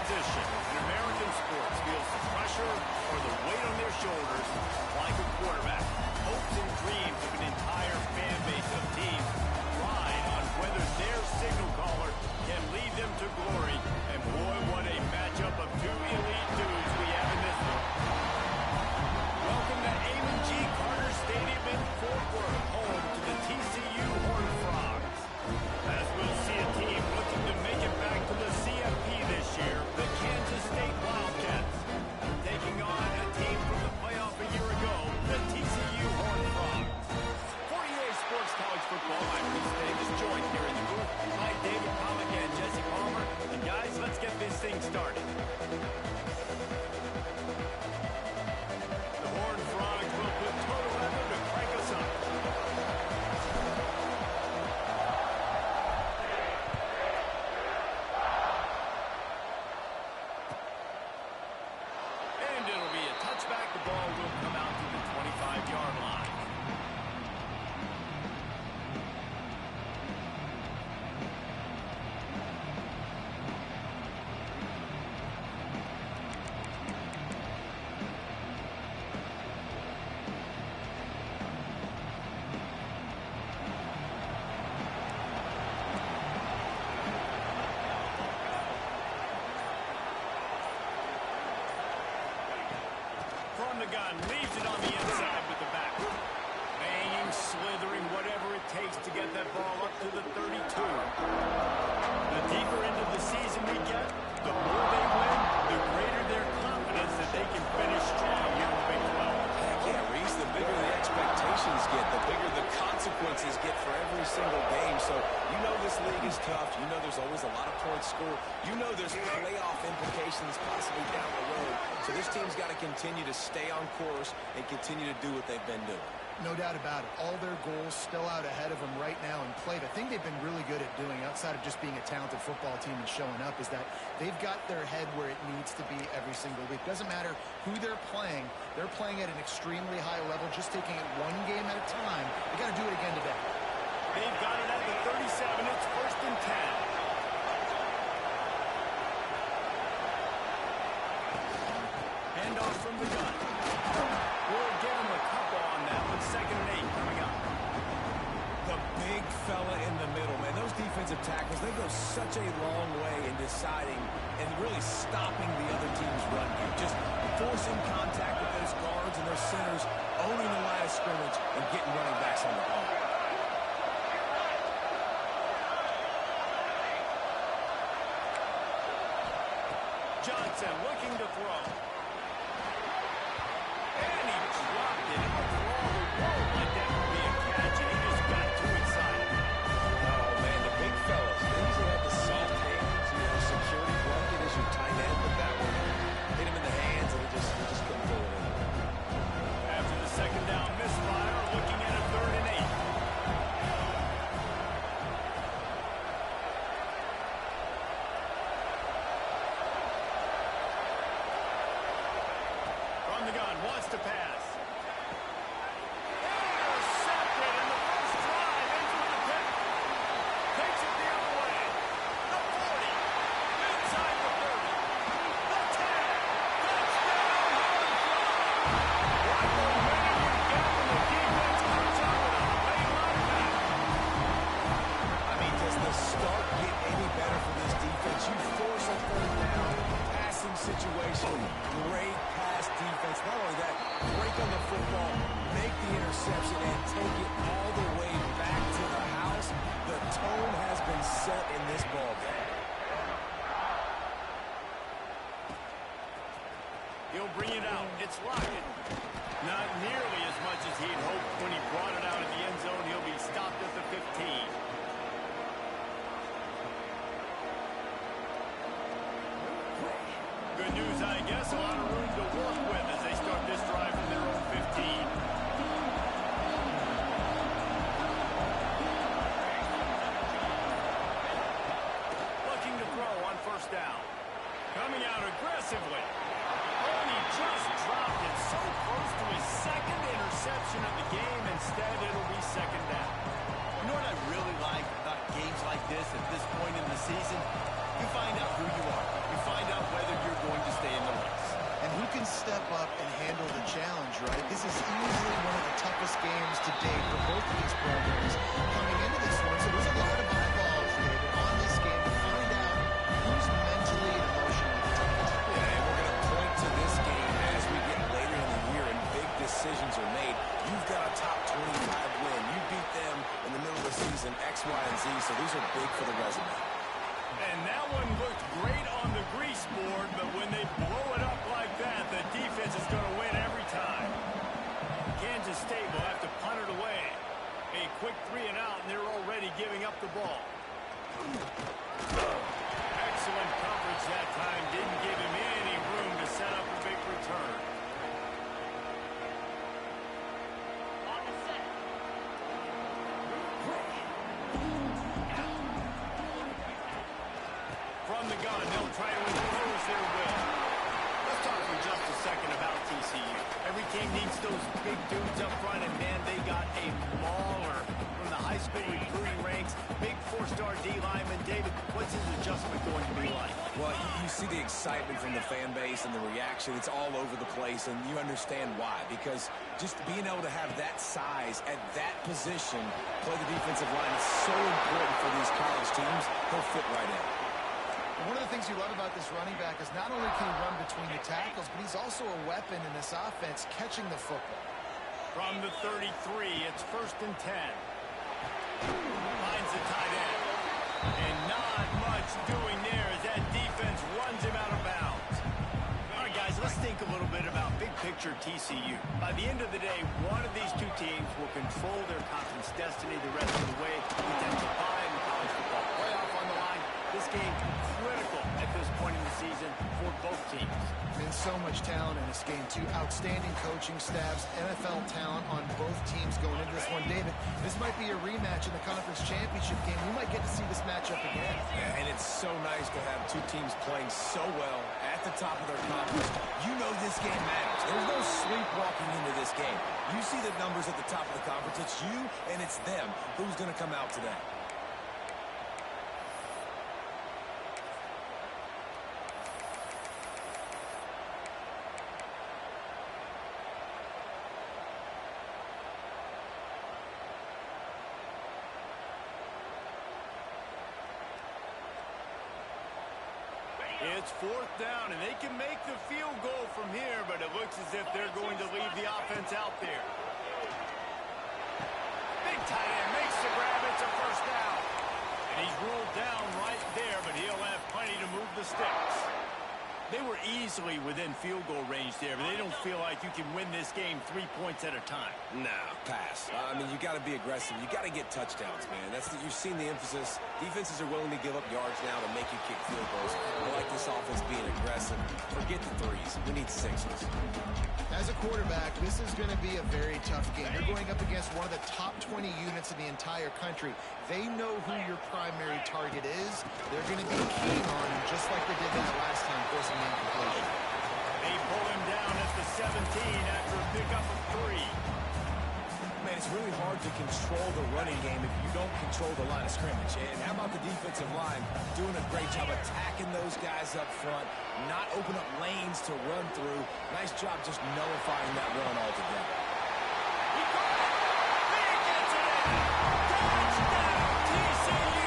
position in American sports feels the pressure or the weight on their shoulders like a quarterback. Hopes and dreams of an entire fan base of teams ride on whether their signal caller can lead them to glory. And boy, what a matchup of two elite dudes we have in this one. Welcome to Amon G. Carter Stadium in Fort Worth, home to the TCU Horned Frogs. As we'll see a team looking to make it back to the CFP this year, the Kansas State Wildcats, taking on a team from the playoff a year ago, the TCU Horned Frogs. 48 Sports College Football, I'm Reese Davis, joined here in the booth by David Pollack and Jesse Palmer. And guys, let's get this thing started. The Horned Frogs will put total effort to crank us up. And it'll be a touchback. The ball will come out to the 25-yard line. From the gun, leaves it on the inside with the back. Banging, slithering, whatever it takes to get that ball up to the 32. The deeper into the season we get, the more they win, the greater their confidence that they can finish strong here in the Big 12. Heck yeah, Reese, the bigger the expectations get, the bigger the consequences get for every single game. So you know this league is tough. You know there's always a lot of points scored. You know there's playoff implications possibly down the road. So this team's got to continue to stay on course and continue to do what they've been doing. No doubt about it. All their goals still out ahead of them right now in play. The thing they've been really good at doing, outside of just being a talented football team and showing up, is that they've got their head where it needs to be every single week. Doesn't matter who they're playing at an extremely high level, just taking it one game at a time. They got to do it again today. They've got it at the 37. It's 1st and 10. Handoff from the gun. We'll give him a couple on that one. 2nd and 8 coming up. The big fella in the middle, man. Those defensive tackles, they go such a long way in deciding and really stopping the other team's run game. Just forcing contact with those guards and those centers, owning the line of scrimmage, and getting running backs on the ball. Johnson looking to throw. And he dropped it. And for all the world like that would be a catch, and he just got too excited. Oh, man, the big fellas, they usually have the soft hands, security blanket as your tight end, but that one hit him in the hands, and he just couldn't pull it in. After the 2nd down misfire, looking at a 3rd and 8. From the gun, wants to pass. Intercepted in the first drive, into the pit. Takes it the other way. The 40, inside the 30, the 10. Touchdown, Horned Frogs. What momentum we get when the defense comes out with a late line back. I mean, does the start get any better for this defense? You force a 3rd down, passing situation, great pass defense. Not only that, break on the football, make the interception, and take it all the way back to the house. The tone has been set in this ball game. He'll bring it out. It's locked. Not nearly as much as he'd hoped when he brought it out of the end zone. He'll be stopped at the 15. Good news, I guess. A lot of room to work with as they start this drive from their own 15. Looking to throw on 1st down. Coming out aggressively. Throwing he just dropped it so close to his second interception of the game. Instead, it'll be second down. You know what I really like about games like this at this point in the season? You find out who you are. You find out whether you're going to stay in the race. And who can step up and handle the challenge, right? This is easily one of the toughest games to date for both of these programs coming into this one. So there's a lot of eyeballs, David, on this game to find out who's mentally and emotionally the toughest. Yeah, and we're going to point to this game as we get later in the year and big decisions are made. You've got a top 25 win. You beat them in the middle of the season, X, Y, and Z, so these are big for the resume. And that one looked great on the grease board, but when they blow it up like that, the defense is going to win every time. Kansas State will have to punt it away. A quick 3 and out, and they're already giving up the ball. Excellent coverage that time. Didn't give him any room to set up a big return. On the set. From the gun, they'll try to impose their will. Let's talk for just a second about TCU. Every team needs those big dudes up front, and man, they got a mauler from the high school recruiting ranks. Big 4-star D lineman. David, what's his adjustment going to be like? Well, you see the excitement from the fan base and the reaction. It's all over the place, and you understand why. Because just being able to have that size at that position, play the defensive line, is so important for these college teams. He'll fit right in. One of the things you love about this running back is not only can he run between the tackles, but he's also a weapon in this offense catching the football. From the 33, it's 1st and 10. Finds the tight end. And not much doing there as that defense runs him out of bounds. All right, guys, let's think a little bit about big picture TCU. By the end of the day, one of these two teams will control their conference destiny the rest of the way. Potential bye in the college football playoff on the line. This game critical at this point in the season for both teams. And so much talent in this game, too. Outstanding coaching staffs, NFL talent on both teams going into this one. David, this might be a rematch in the conference championship game. We might get to see this matchup again. Yeah, and it's so nice to have two teams playing so well at the top of their conference. You know this game matters. There's no sleepwalking into this game. You see the numbers at the top of the conference. It's you and it's them. Who's going to come out today? It's 4th down, and they can make the field goal from here, but it looks as if they're going to leave the offense out there. Big tight end makes the grab. It's a 1st down. And he's ruled down right there, but he'll have plenty to move the sticks. They were easily within field goal range there, but they don't feel like you can win this game 3 points at a time. Nah, pass. I mean, you got to be aggressive. You got to get touchdowns, man. You've seen the emphasis. Defenses are willing to give up yards now to make you kick field goals. I like this offense being aggressive. Forget the threes. We need 6s. As a quarterback, this is going to be a very tough game. You're going up against one of the top 20 units in the entire country. They know who your primary target is. They're going to be keen on him, just like they did that last time, forcing the incompletion. They pull him down at the 17 after a pickup of 3. Man, it's really hard to control the running game if you don't control the line of scrimmage. And how about the defensive line doing a great job attacking those guys up front, not open up lanes to run through. Nice job just nullifying that run altogether. He caught it. He gets it in. Touchdown, TCU.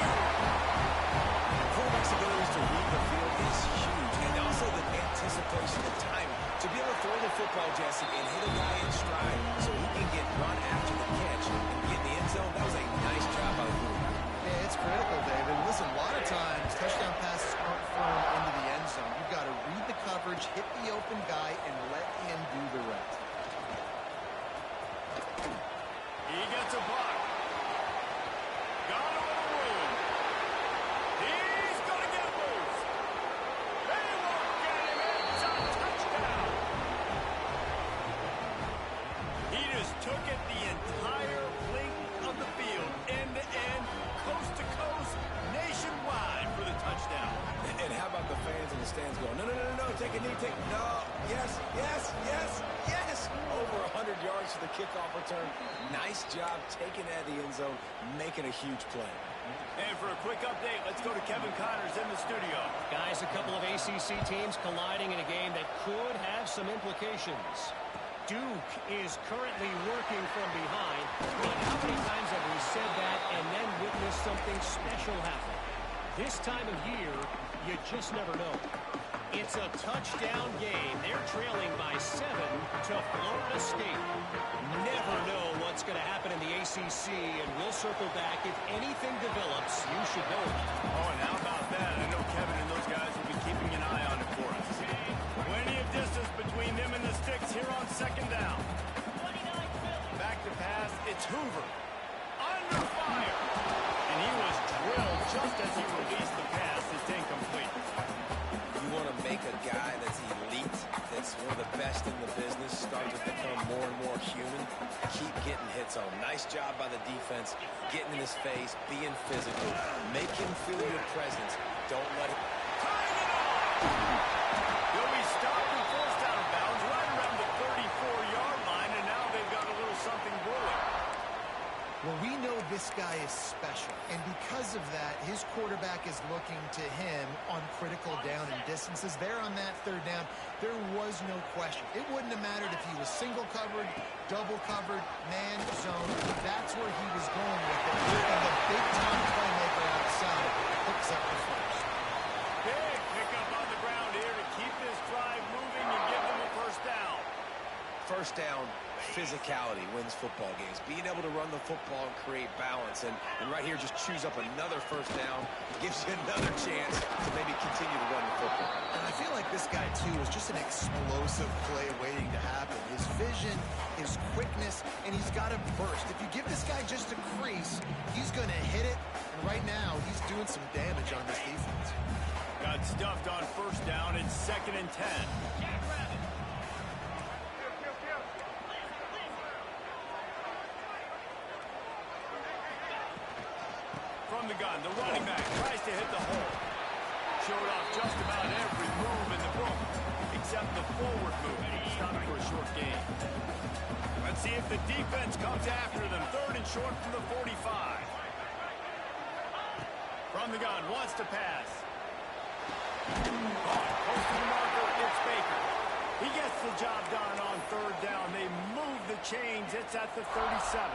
Quarterback's abilities to read the field is huge, and also the anticipation and timing. To be able to throw the football, Jesse, and hit a guy in stride so he can get run after the catch and get in the end zone, that was a nice job by the quarterback. Yeah, it's critical, David. Listen, a lot of times, touchdown passes aren't thrown into the end zone. You've got to read the coverage, hit the open guy, and let him do the rest. He gets a block. Got him on the room. He's going to get loose. They won't get him. It's a touchdown. He just took it the entire length of the field, end to end, coast to coast, nationwide for the touchdown. And how about the fans in the stands going, no, take And they take, no, yes, yes, yes, yes. Over 100 yards to the kickoff return. Nice job taking that in the end zone, making a huge play. And for a quick update, let's go to Kevin Connors in the studio. Guys, a couple of ACC teams colliding in a game that could have some implications. Duke is currently working from behind. But how many times have we said that and then witnessed something special happen? This time of year, you just never know. It's a touchdown game. They're trailing by 7 to Florida State. Never know what's going to happen in the ACC, and we'll circle back. If anything develops, you should know about it. Oh, and how about that? I know Kevin and those guys will be keeping an eye on it for us. Plenty of distance between them and the sticks here on second down. Back to pass. It's Hoover. Under fire. And he was drilled just as he released the pass. It's incomplete. You want to make a guy that's elite, that's one of the best in the business, start to become more and more human, keep getting hits on. Nice job by the defense, getting in his face, being physical. Make him feel your presence. Don't let it... Tying it on! He'll be stopped and forced out of bounds right around the 34-yard line, and now they've got a little something brewing. Well, we know this guy is special, and because of that, his quarterback is looking to him on critical down and distances. There on that third down, there was no question. It wouldn't have mattered if he was single covered, double covered, man, zone. That's where he was going with it. And the big-time playmaker outside hooks up the first. Big pickup on the ground here to keep this drive moving and give them a first down. First down, physicality wins football games. Being able to run the football and create balance. And right here, just choose up another first down. Gives you another chance to maybe continue to run the football. And I feel like this guy, too, is just an explosive play waiting to happen. His vision, his quickness, and he's got a burst. If you give this guy just a crease, he's going to hit it. And right now, he's doing some damage on this defense. Got stuffed on first down. It's 2nd and 10. From the gun, the running back tries to hit the hole. Showed off just about every move in the book, except the forward move. Stopped for a short gain. Let's see if the defense comes after them. 3rd and short from the 45. From the gun, wants to pass. Close to the marker, it's Baker. He gets the job done on 3rd down. They move the chains. It's at the 37.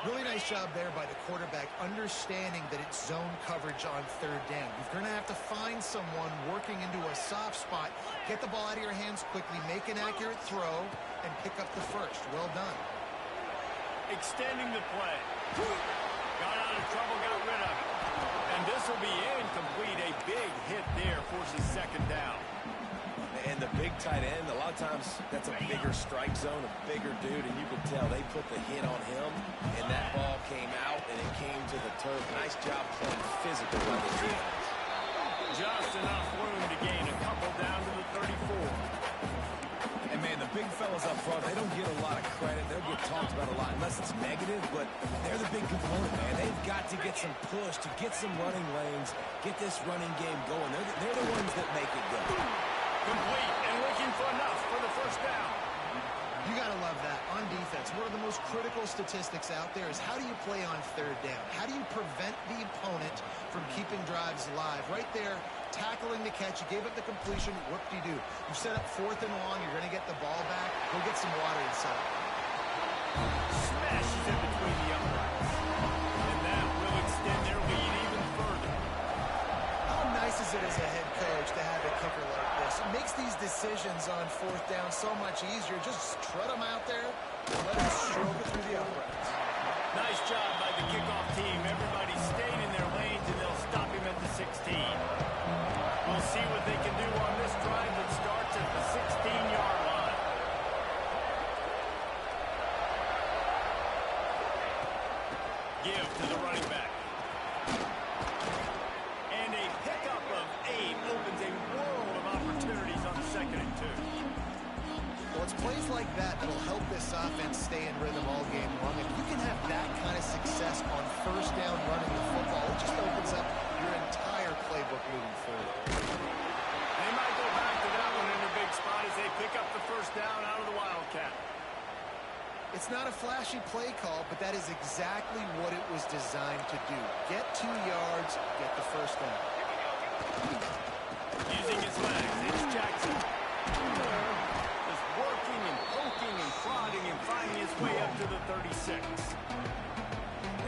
Really nice job there by the quarterback, understanding that it's zone coverage on 3rd down. You're going to have to find someone working into a soft spot, get the ball out of your hands quickly, make an accurate throw, and pick up the first. Well done. Extending the play. Got out of trouble, got rid of it. And this will be incomplete. A big hit there forces 2nd down. And the big tight end, a lot of times that's a bigger strike zone, a bigger dude, and you can tell they put the hit on him, and that ball came out, and it came to the turf. Nice job playing physical by the defense. Just enough room to gain a couple down to the 34. And, man, the big fellas up front, they don't get a lot of credit. They'll get talked about a lot unless it's negative, but they're the big component, man. They've got to get some push, to get some running lanes, get this running game going. They're the ones that make it go. Complete and looking for enough for the first down. You got to love that. On defense, one of the most critical statistics out there is how do you play on 3rd down? How do you prevent the opponent from keeping drives alive? Right there, tackling the catch. You gave up the completion. Whoop-de-doo. You set up 4th and long. You're going to get the ball back. Go get some water inside. Smashes it between the uprights. And that will extend their lead even further. How nice is it as a head coach to have a kicker like this? It makes these decisions on 4th down so much easier. Just trot them out there and let them stroke it through the uprights. Nice job by the kickoff team. Everybody staying in their lanes, and they'll stop him at the 16. We'll see what they can do on this drive that starts at the 16-yard line. Give to the running back. And a pickup of 8 opens a world of opportunities on 2nd and 2. Well, it's plays like that that'll help this offense stay in rhythm all game long. If you can have that kind of success on 1st down running the football, it just opens up your entire playbook moving forward. They might go flashy play call, but that is exactly what it was designed to do. Get 2 yards, get the first down. Using his legs, it's Jackson. Just working and poking and prodding and finding his way up to the 36.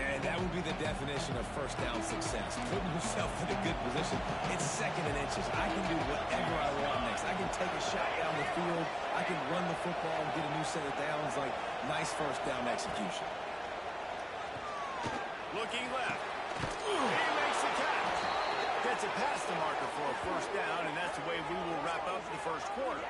And that would be the definition of first down success. Putting yourself in a good position. It's second and inches. I can do whatever I want next. I can take a shot down the field. I can run the football and get a new set of downs. Like, nice first down execution. Looking left. He makes the catch. Gets it past the marker for a first down, and that's the way we will wrap up the first quarter.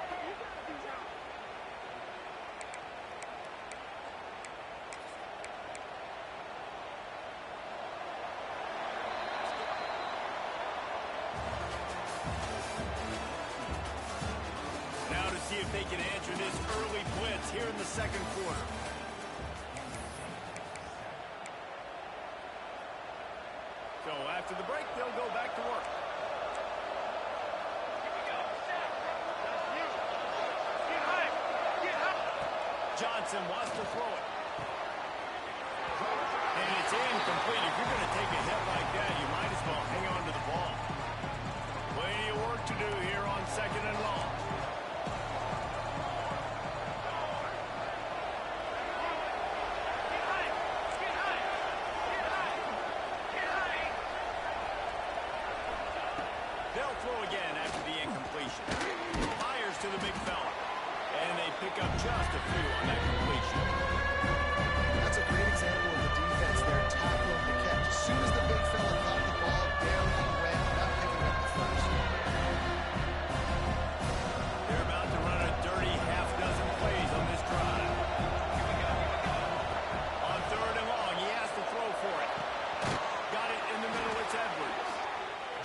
Now to see if they can answer this early blitz here in the second quarter. So after the break, they'll go back to work. Johnson wants to throw it. And it's incomplete. If you're going to take a hit like that, you might as well hang on to the ball. Plenty of work to do here on second and long. They'll throw again after the incompletion. Fires to the big fella. And they pick up just a few on that completion. That's a great example of the defense there tackling the catch. As soon as the big fella caught the ball, down he went, not picking up the first. They're about to run a dirty half-dozen plays on this drive. On third and long, he has to throw for it. Got it in the middle, it's Edwards.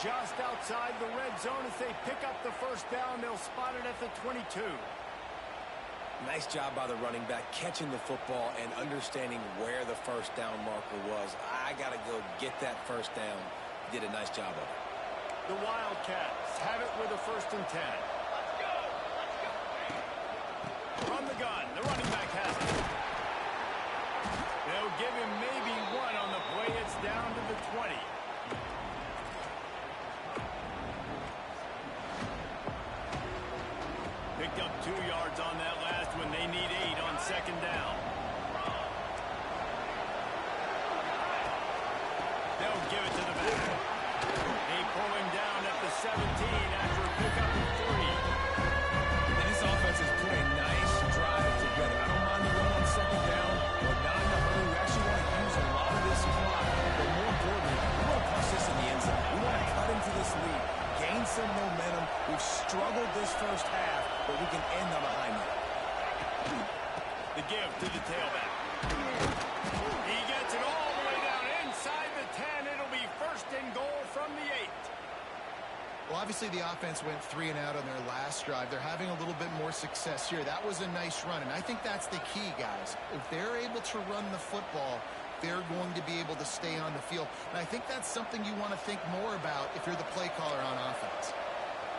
Just outside the red zone as they pick up the first down. They'll spot it at the 22. Nice job by the running back, catching the football and understanding where the first down marker was. I got to go get that first down. Did a nice job of it. The Wildcats have it with a first and 10. From the gun, the running back has it. They'll give him maybe one on the play. It's down to the 20. Picked up 2 yards on that last one. They need 8 on second down. They'll give it to the back. They pull him down at the 17 after a pickup of 3. And this offense has put a nice drive together. I don't mind the run on second down. We're not in a hurry. We actually want to use a lot of this clock. But more importantly, we want to push this in the end zone. We want to cut into this lead, gain some momentum. We've struggled this first half, but we can end on a high note. The give to the tailback. He gets it all the way down inside the 10. It'll be first and goal from the 8. Well, obviously the offense went 3 and out on their last drive. They're having a little bit more success here. That was a nice run, and I think that's the key, guys. If they're able to run the football, they're going to be able to stay on the field. And I think that's something you want to think more about if you're the play caller on offense.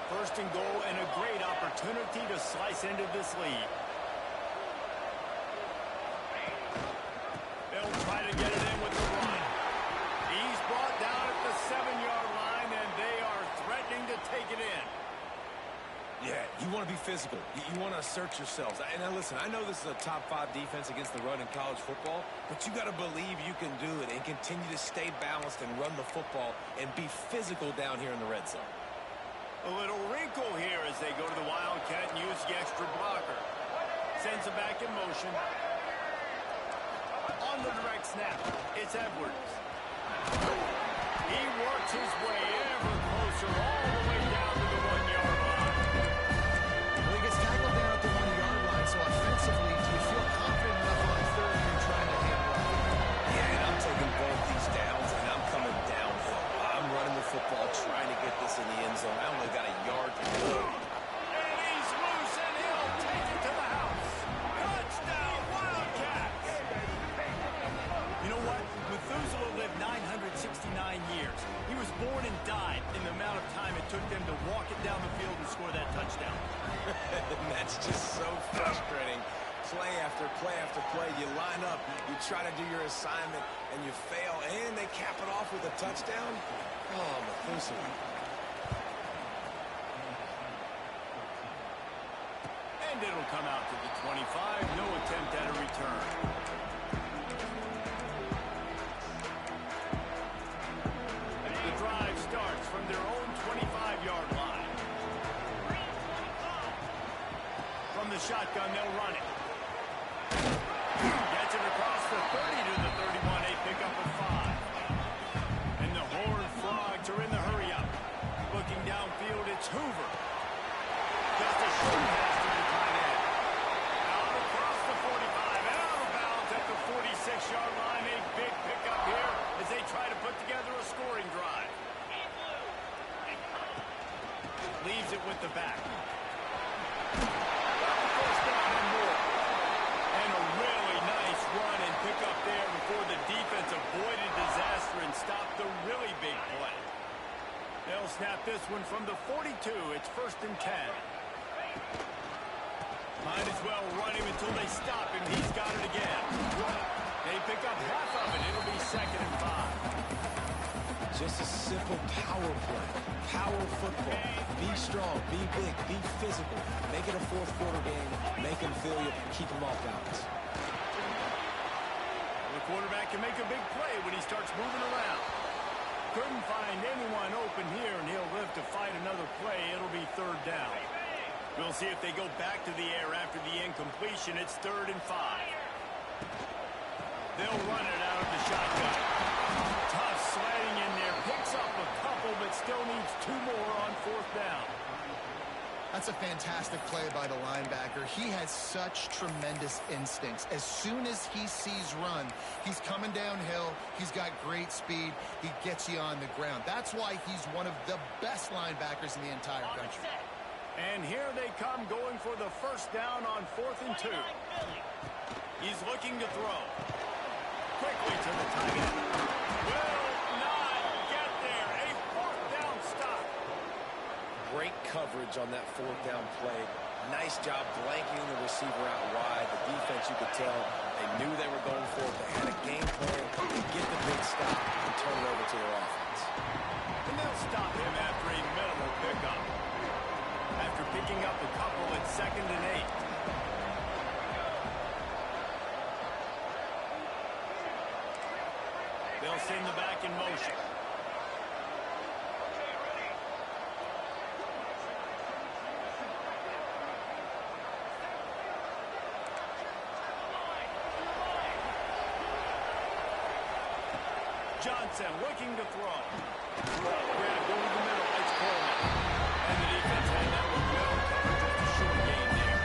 First and goal and a great opportunity to slice into this lead. They'll try to get it in with the run. He's brought down at the 7-yard line, and they are threatening to take it in. Yeah, you want to be physical. You want to assert yourselves. And now listen, I know this is a top 5 defense against the run in college football, but you got to believe you can do it and continue to stay balanced and run the football and be physical down here in the red zone. A little wrinkle here as they go to the Wildcat and use the extra blocker. Sends it back in motion. On the direct snap, it's Edwards. He works his way ever closer all the way down to the 1-yard line. Well, he gets tackled down at the 1-yard line, so offensively, do you feel confident enough on third and trying to handle it? Yeah, and I'm taking both these downs, and I'm coming downhill. I'm running the football, trying to get this in the end zone. I only got a yard to go. And he's loose, and he'll take it to the house. Touchdown, Wildcats! You know what? Methuselah lived 969 years. He was born and died in the amount of time it took them to walk it down the field and score that touchdown. And that's just so frustrating play after play after play. You line up, you try to do your assignment, and you fail, and they cap it off with a touchdown? Oh, Methuselah. And it'll come out to the 25. No attempt at a return. The drive starts from their own 25-yard line. From the shotgun, they'll run it. Gets it across the 30 to the 31. A pickup of 5. And the Horned Frogs are in the hurry-up. Looking downfield, it's Hoover. Just a short pass to the tight end. Out across the 45 and out of bounds at the 46-yard line. A big pickup here as they try to put together a scoring drive. Leaves it with the back. First down and more. And a really nice run and pickup there before the defense avoided disaster and stopped the really big play. They'll snap this one from the 42. It's 1st and 10. Might as well run him until they stop him. He's got it again. They pick up half of it. It'll be 2nd and 5. Just a simple power play. Power football. Be strong, be big, be physical. Make it a fourth quarter game. Make them feel you. Keep them off balance. The quarterback can make a big play when he starts moving around. Couldn't find anyone open here, and he'll live to fight another play. It'll be 3rd down. We'll see if they go back to the air after the incompletion. It's 3rd and 5. They'll run it out of the shotgun. Tough sliding in there. Picks up a couple, but still needs 2 more on 4th down. That's a fantastic play by the linebacker. He has such tremendous instincts. As soon as he sees run, he's coming downhill. He's got great speed. He gets you on the ground. That's why he's one of the best linebackers in the entire country. And here they come going for the 1st down on 4th and 2. He's looking to throw. Quickly to the tight end. Will not get there. A 4th down stop. Great coverage on that 4th down play. Nice job blanking the receiver out wide. The defense, you could tell, they knew they were going for it. They had a game plan to get the big stop and turn it over to their offense. And they'll stop him after a minimal pickup. After picking up a couple at 2nd and 8. They'll send the back in motion. Johnson looking to throw. Grab over the middle. It's Coleman. And the defense had that one well covered. Just a short gain there.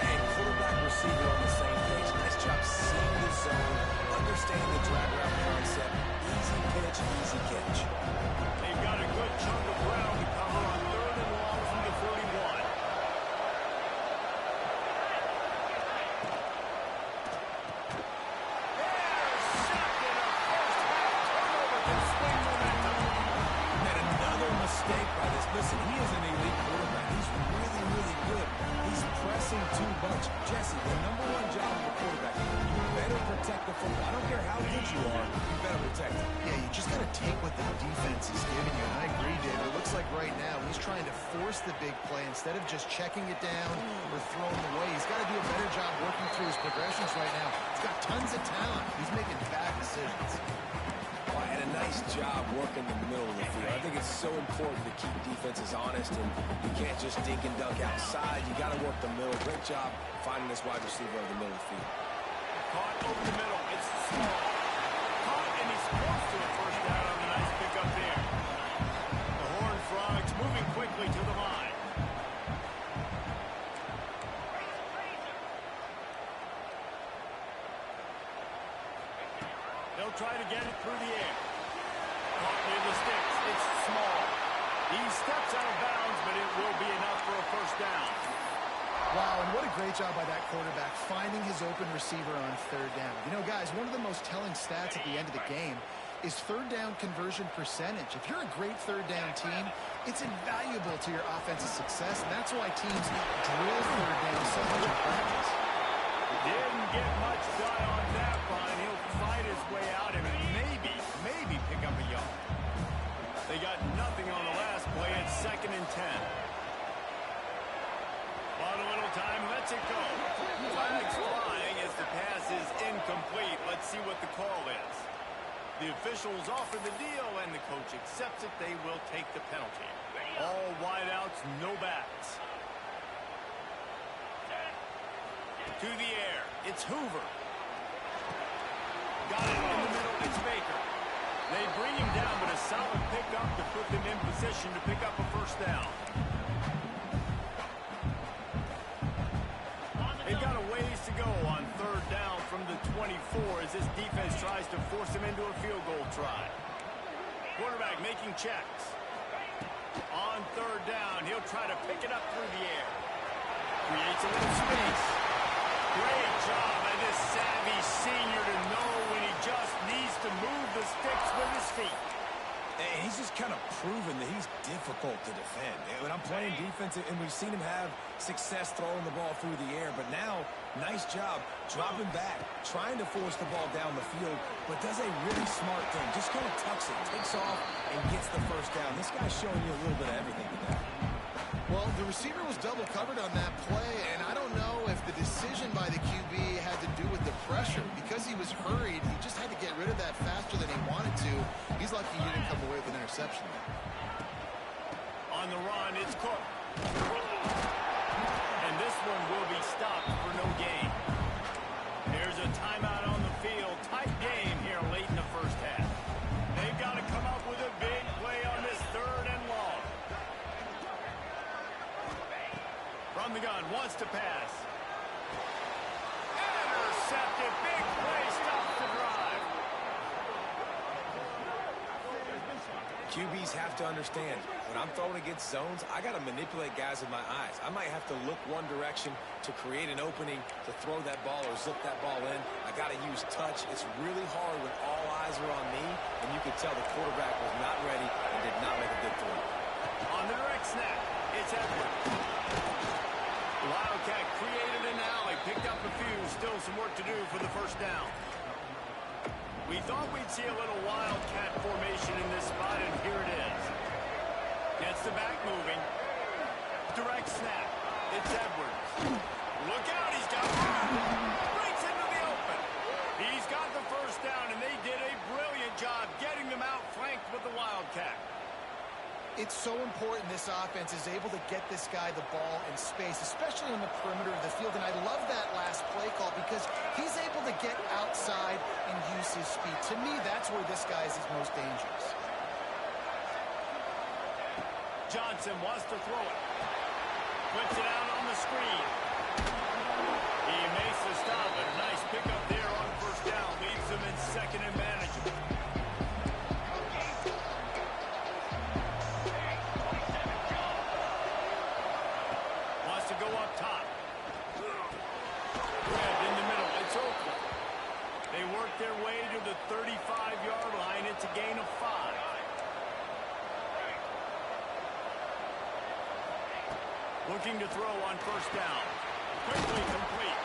Hey, quarterback receiver on the same page. Nice job seeing the zone. Understand the drag route concept. Easy pitch, easy catch. They've got a good chunk of ground to cover on 3rd and long from the 41. Listen, he is an elite quarterback. He's really, really good. He's pressing too much. Jesse, the #1 job of a quarterback, you better protect the football. I don't care how good you are, you better protect it. Yeah, you just got to take what the defense is giving you. And I agree, David. It looks like right now he's trying to force the big play instead of just checking it down or throwing it away. He's got to do a better job working through his progressions right now. He's got tons of talent. He's making bad decisions. And a nice job working the middle of the field. I think it's so important to keep defenses honest, and you can't just dink and dunk outside. You got to work the middle. Great job finding this wide receiver over the middle of the field. Caught over the middle. It's small. Caught, and he's close to a 1st down on the nice pickup there. The Horned Frogs moving quickly to the line. They'll try to get it through the air. Caught near the sticks. It's small. He steps out of bounds, but it will be enough for a 1st down. Wow, and what a great job by that quarterback finding his open receiver on 3rd down. You know, guys, one of the most telling stats at the end of the game is third down conversion percentage. If you're a great third down team, it's invaluable to your offensive success, and that's why teams drill third down so much in practice. Didn't get much done on that run. He'll fight his way out and maybe pick up a yard. They got nothing on the last play. It's 2nd and 10. Bought a little time, lets it go. Flags flying as the pass is incomplete. Let's see what the call is. The officials offer the deal, and the coach accepts it. They will take the penalty. All wideouts, no backs. To the air, it's Hoover. Got it in the middle, it's Baker. They bring him down, but a solid pickup to put them in position to pick up a first down. They've got a ways to go on third down from the 24 as this defense tries to force him into a field goal try. Quarterback making checks. On third down, he'll try to pick it up through the air. Creates a little space. Great job by this savvy senior to know when he just needs to move the sticks with his feet. And he's just kind of proven that he's difficult to defend. When I'm playing defense, and we've seen him have success throwing the ball through the air, but now, nice job dropping back, trying to force the ball down the field, but does a really smart thing. Just kind of tucks it, takes off, and gets the first down. This guy's showing you a little bit of everything today. Well, the receiver was double covered on that play, and I don't know if the decision by the QB had to do with the pressure. Because he was hurried, he just had to get rid of that faster than he wanted to. He's lucky he didn't come away with an interception. On the run, it's Cook. And this one will be stopped for no gain. There's a timeout on the field. Tight game here late in the first half. They've got to come up with a big play on this third and long. From the gun, wants to pass. Intercepted, big play, stops the drive. QBs have to understand, when I'm throwing against zones, I got to manipulate guys with my eyes. I might have to look one direction to create an opening to throw that ball or zip that ball in. I got to use touch. It's really hard when all eyes are on me, and you can tell the quarterback was not ready and did not make a good throw. On the direct snap, it's Edwards. Wildcat created an alley, picked up a few, still some work to do for the first down. We thought we'd see a little Wildcat formation in this spot, and here it is. Gets the back moving. Direct snap. It's Edwards. Look out, he's got breaks into the open. He's got the first down, and they did a brilliant job getting them out flanked with the Wildcat. It's so important this offense is able to get this guy the ball in space, especially on the perimeter of the field. And I love that last play call because he's able to get outside and use his speed. To me, that's where this guy is his most dangerous. Johnson wants to throw it. Puts it out on the screen. He makes the stop, but a nice pickup there on first down. Leaves him in second and manageable. Go up top. Red in the middle. It's Oakland. They work their way to the 35-yard line. It's a gain of 5. Looking to throw on first down. Quickly complete.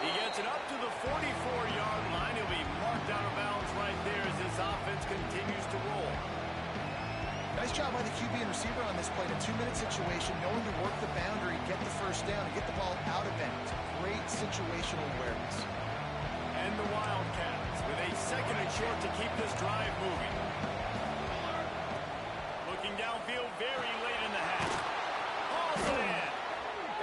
He gets it up to the 44-yard line. He'll be marked out of bounds right there as this offense continues to roll. Nice job by the QB and receiver on this play. In a 2-minute situation, knowing to work the boundary, get the first down, and get the ball out of bounds. Great situational awareness. And the Wildcats with a second and short to keep this drive moving. Looking downfield very late in the half. Hauls it in.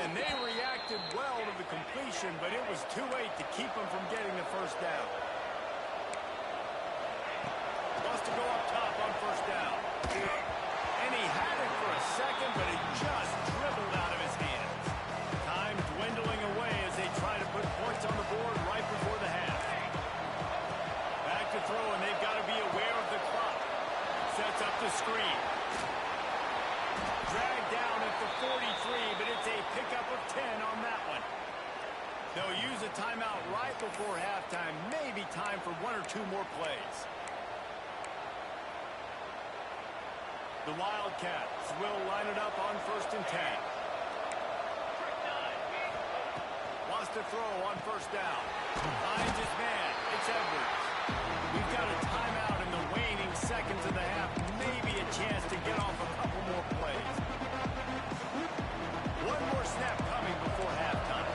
And they reacted well to the completion, but it was too late to keep them from getting the first down. Wants to go up top on first down. And he had it for a second, but it just dribbled out of his hands. Time dwindling away as they try to put points on the board right before the half. Back to throw, and they've got to be aware of the clock. Sets up the screen. Dragged down at the 43, but it's a pickup of 10 on that one. They'll use a timeout right before halftime. Maybe time for 1 or 2 more plays. The Wildcats will line it up on 1st and 10. Wants to throw on 1st down. Finds his man. It's Edwards. We've got a timeout in the waning seconds of the half. Maybe a chance to get off a couple more plays. One more snap coming before halftime.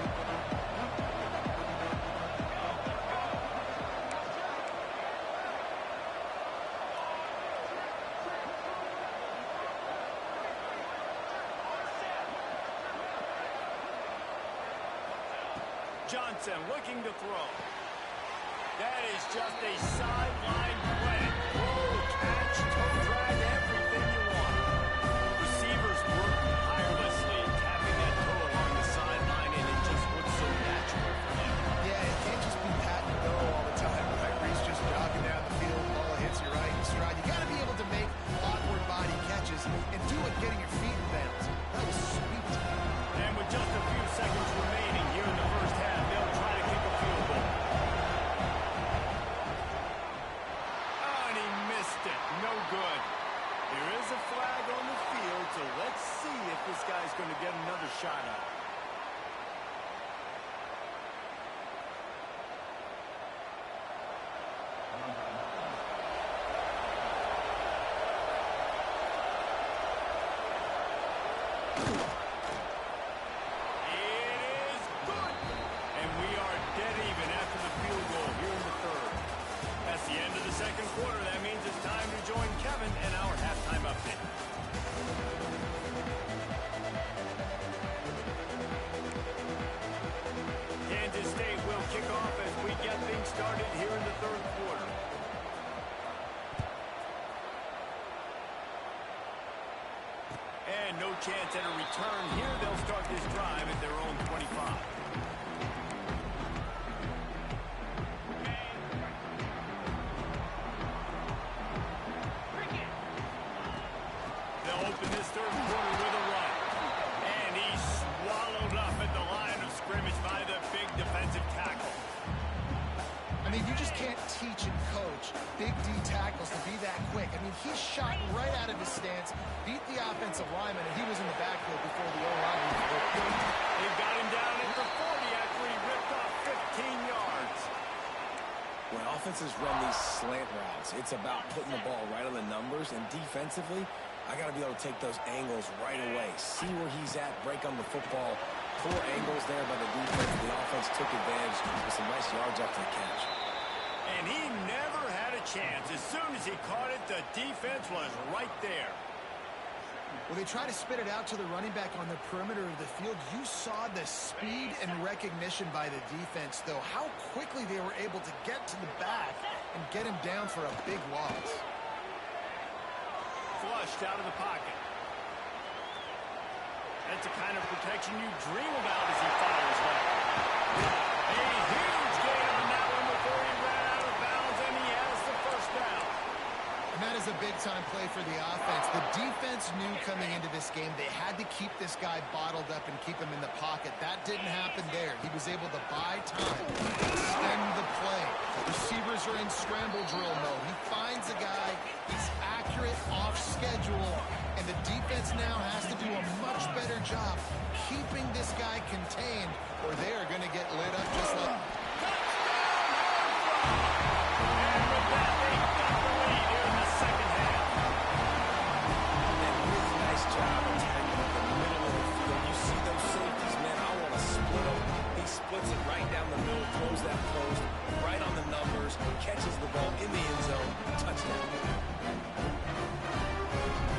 Johnson looking to throw. That is just a sideline play. Roll, catch, toe drag, everything you want. Receivers work tirelessly, tapping that toe along the sideline, and it just looks so natural for them. Yeah, it can't just be pat and go all the time. Right? He's just jogging down the field, ball hits you right in stride. You got to be able to make awkward body catches and do it getting your feet in bounds. That was sweet. And with just a few seconds remaining here in the first half, they'll try to kick a field goal. Oh, and he missed it. No good. There is a flag on the field, so let's see if this guy's going to get another shot at it. Second quarter, that means it's time to join Kevin and our halftime update. Kansas State will kick off as we get things started here in the third quarter. And no chance at a return here. They'll start this drive at their own 25. Open this third quarter with a run. And he's swallowed up at the line of scrimmage by the big defensive tackle. I mean, you just can't teach and coach big D tackles to be that quick. I mean, he shot right out of his stance, beat the offensive lineman, and he was in the backfield before the O-line. They got him down at the 40 after he ripped off 15 yards. When offenses run these slant routes, it's about putting the ball right on the numbers, and defensively, I got to be able to take those angles right away, see where he's at, break on the football. Poor angles there by the defense. The offense took advantage with some nice yards after the catch. And he never had a chance. As soon as he caught it, the defense was right there. Well, they try to spit it out to the running back on the perimeter of the field. You saw the speed and recognition by the defense, though, how quickly they were able to get to the back and get him down for a big loss. Flushed out of the pocket. That's the kind of protection you dream about as he fires left. A huge gain on that one before he ran out of bounds, and he has the first down. And that is a big-time play for the offense. The defense knew coming into this game they had to keep this guy bottled up and keep him in the pocket. That didn't happen there. He was able to buy time, extend the play. Receivers are in scramble drill mode. He finds a guy, he's accurate, off schedule, and the defense now has to do a much better job keeping this guy contained, or they are going to get lit up just like... And with that, they got the lead here in the second half. And really nice job attacking the middle of the field. You see those safeties, man, I want to split them. He splits it right down the middle, throws that post, right on the numbers, catches the ball in the end zone, touchdown.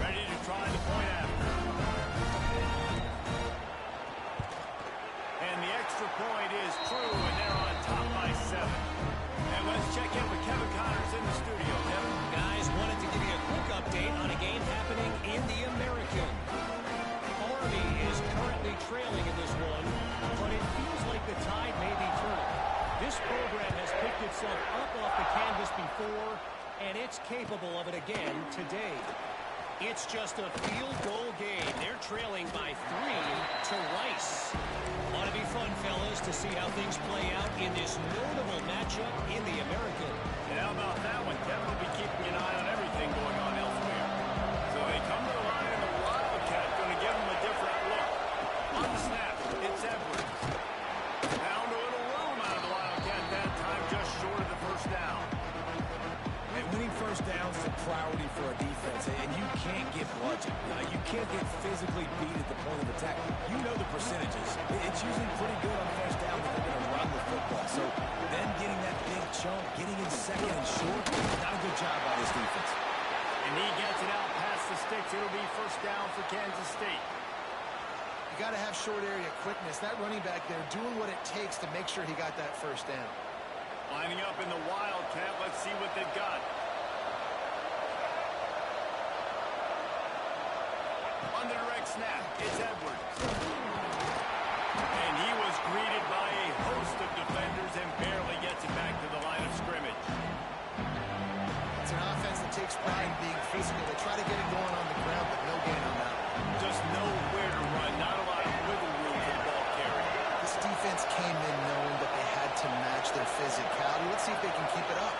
Ready to try the point after. And the extra point is true, and they're on top by 7. And let's check in with Kevin Connors in the studio. Kevin? Guys, wanted to give you a quick update on a game happening in the American. Army is currently trailing in this one, but it feels like the tide may be turning. This program has picked itself up off the canvas before, and it's capable of it again today. It's just a field goal game. They're trailing by 3 to Rice. Ought to be fun, fellas, to see how things play out in this notable matchup in the American. And how about that one? Kevin will be keeping an eye on everything going on elsewhere. So they come to percentages, it's usually pretty good on first down that they're going to run the football. So them getting that big chunk, getting in second and short, not a good job by this defense. And he gets it out past the sticks. It'll be first down for Kansas State. You got to have short area quickness. That running back there doing what it takes to make sure he got that first down. Lining up in the Wildcat. Let's see what they've got. On the direct snap, it's Edwards. And he was greeted by a host of defenders and barely gets it back to the line of scrimmage. It's an offense that takes pride in being physical. They try to get it going on the ground, but no gain on that. Just nowhere to run. Not a lot of wiggle room for the ball carrier. This defense came in knowing that they had to match their physicality. Let's see if they can keep it up.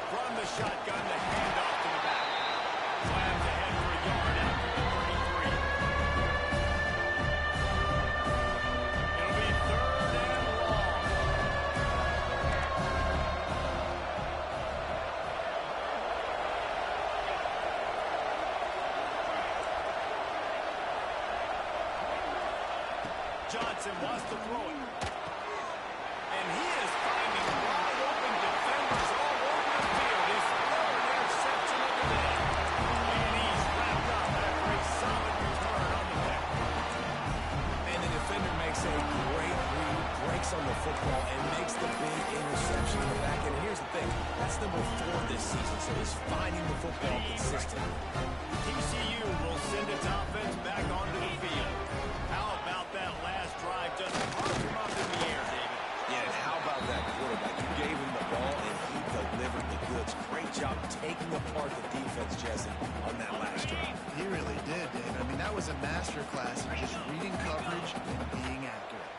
From the shotgun, the handoff to the back. Slams ahead for a yard out to the 33. It'll be third and long. Johnson wants to throw it. And he is finding wide open defenders all over the field. His third interception of the day. And he's wrapped up after a solid return on the pick. And the defender makes a great read, breaks on the football, and makes the big interception in the back end. Here's the thing, that's number 4 this season, so he's finding the football consistently. TCU will send its offense back onto the field. How about that last drive? Just parked him up in the air, David. Yeah, and how about that quarterback? You gave him the ball, and he delivered the goods. Great job taking apart the defense, Jesse, on that last drive. He really did, Dave. I mean, that was a masterclass in just reading coverage and being accurate.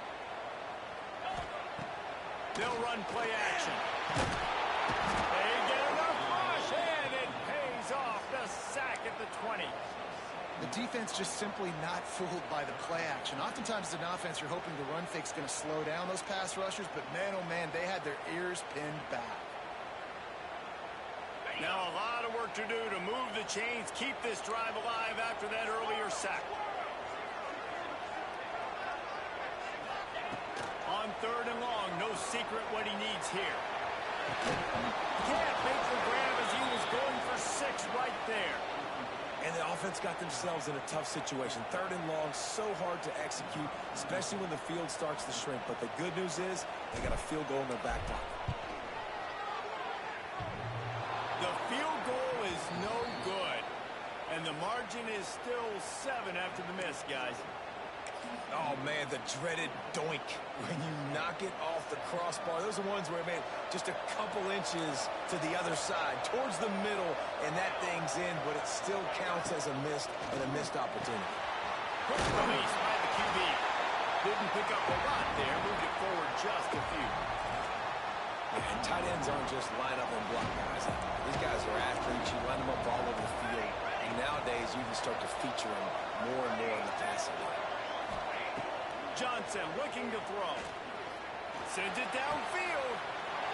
They'll run play action. They get enough rush, and it pays off. The sack at the 20. The defense just simply not fooled by the play action. Oftentimes, as an offense, you're hoping the run fake's going to slow down those pass rushers, but man, oh man, they had their ears pinned back. Now a lot of work to do to move the chains, keep this drive alive after that earlier sack. On third and long, no secret what he needs here. Can't make the grab as he was going for 6 right there. And the offense got themselves in a tough situation. Third and long, so hard to execute, especially when the field starts to shrink. But the good news is they got a field goal in their back pocket. The field goal is no good. And the margin is still 7 after the miss, guys. Oh, man, the dreaded doink when you knock it off the crossbar. Those are ones where it made just a couple inches to the other side, towards the middle, and that thing's in, but it still counts as a missed opportunity. Quick release by the QB. Didn't pick up a lot there, moved it forward just a few. Yeah, and tight ends aren't just line up and block guys. These guys are athletes. You line them up all over the field, and nowadays you can start to feature them more and more in the passing game. Johnson looking to throw. Sends it downfield.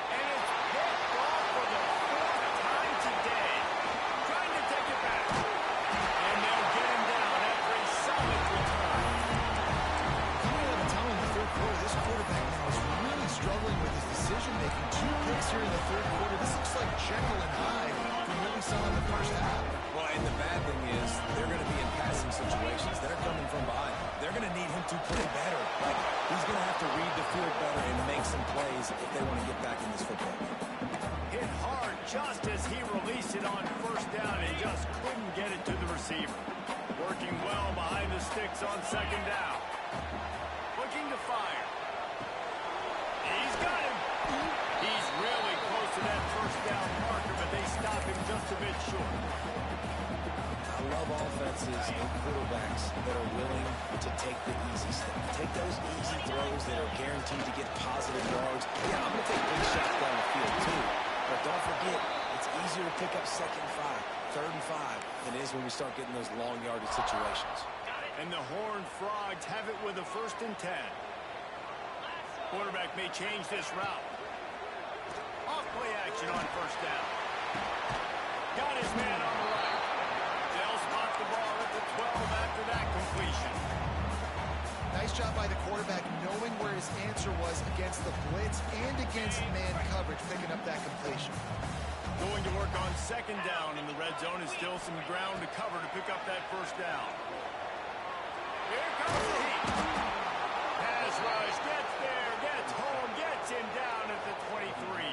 And it's picked off for the 4th time today. Trying to take it back. And they'll get him down after a solid return. Coming out of a time in the third quarter, this quarterback now is really struggling with his decision-making. 2 picks here in the third quarter. This looks like Jekyll and Hyde from what we saw in the first half. Well, and the bad thing is they're going to be in passing situations. They're coming from behind. They're going to need him to play better. Like, he's going to have to read the field better and make some plays if they want to get back in this football game. Hit hard just as he released it on first down and just couldn't get it to the receiver. Working well behind the sticks on second down. Looking to fire. He's got him. He's really close to that first down marker, but they stop him just a bit short. I love offenses and quarterbacks that are willing to take the easy step. Take those easy throws that are guaranteed to get positive yards. Yeah, I'm going to take big shots down the field too. But don't forget, it's easier to pick up 2nd and 5, 3rd and 5 than it is when we start getting those long yardage situations. And the Horned Frogs have it with a 1st and 10. Quarterback may change this route. Off play action on first down. Got his man on the right. by the quarterback knowing where his answer was against the blitz and against man coverage, picking up that completion. Going to work on second down in the red zone is still some ground to cover to pick up that first down. Here comes the heat. Pass rush, gets there, gets home, gets him down at the 23.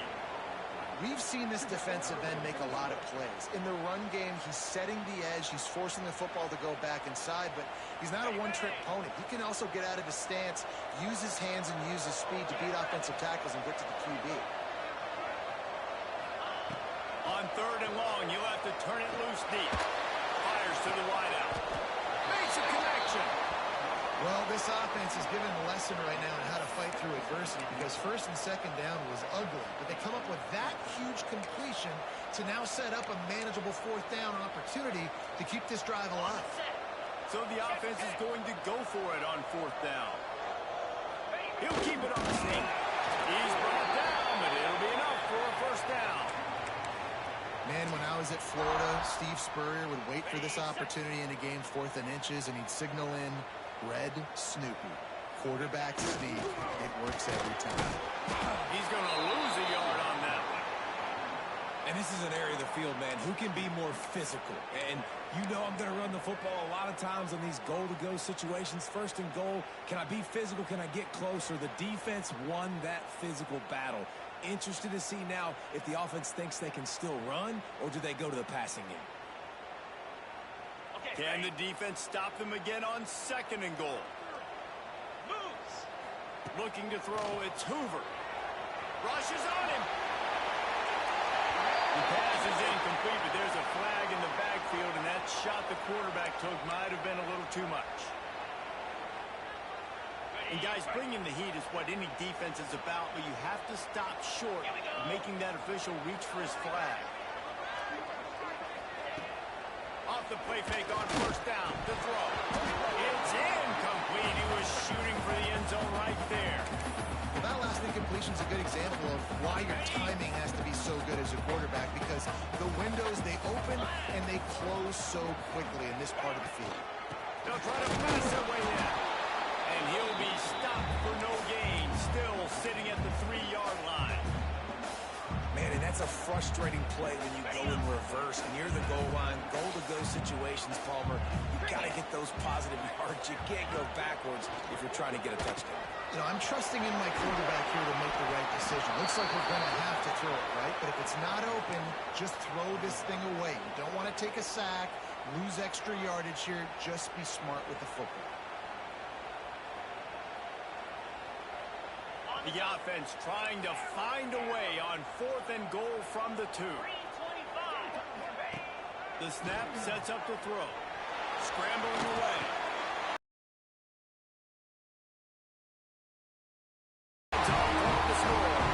We've seen this defensive end make a lot of plays. In the run game, he's setting the edge. He's forcing the football to go back inside, but he's not a one-trick pony. He can also get out of his stance, use his hands, and use his speed to beat offensive tackles and get to the QB. On third and long, you'll have to turn it loose deep. Fires to the wideout. Makes a connection. Well, this offense is giving a lesson right now on how to fight through adversity because first and second down was ugly, but they come up with that huge completion to now set up a manageable fourth down opportunity to keep this drive alive. So the offense is going to go for it on fourth down. He'll keep it on the sneak. He's brought down, but it'll be enough for a first down. Man, when I was at Florida, Steve Spurrier would wait for this opportunity in a game, 4th and inches, and he'd signal in Red Snoopy. Quarterback sneak. It works every time. He's going to lose a yard on that one. And this is an area of the field, man, who can be more physical. And you know I'm going to run the football a lot of times on these goal-to-go situations. First and goal, can I be physical? Can I get closer? The defense won that physical battle. Interested to see now if the offense thinks they can still run, or do they go to the passing game? Can the defense stop them again on second and goal? Moves. Looking to throw, it's Hoover. Rushes on him. The pass is incomplete, but there's a flag in the backfield, and that shot the quarterback took might have been a little too much. And guys, bringing the heat is what any defense is about, but you have to stop short of making that official reach for his flag. Off the play fake on first down, the throw. It's incomplete. He was shooting for the end zone right there. Well, that last incompletion is a good example of why your timing has to be so good as a quarterback because the windows, they open and they close so quickly in this part of the field. They'll try to pass their way in. And he'll be stopped for no gain, still sitting at the 3-yard line. Man, and that's a frustrating play when you go in reverse near the goal line. Goal-to-go situations, Palmer, you got to get those positive yards. You can't go backwards if you're trying to get a touchdown. You know, I'm trusting in my quarterback here to make the right decision. Looks like we're going to have to throw it, right? But if it's not open, just throw this thing away. You don't want to take a sack, lose extra yardage here. Just be smart with the football. The offense trying to find a way on fourth and goal from the 2. The snap sets up the throw. Scrambling away. It's off for the score.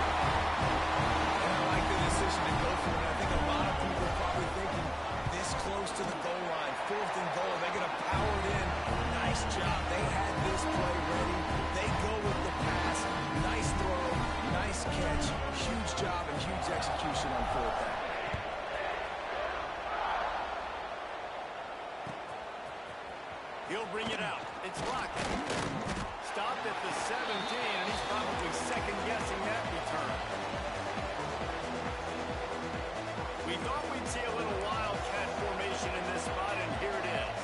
And I like the decision to go for it. I think a lot of people are probably thinking this close to the goal line. 4th and goal. They're going to power it in. Nice job. They had this play ready. They go with the pass. Nice throw. Nice catch. Huge job and huge execution on 4th down. He'll bring it out. It's locked. Stopped at the 17, and he's probably second-guessing that return. We thought we'd see a little wildcat formation in this spot, and here it is.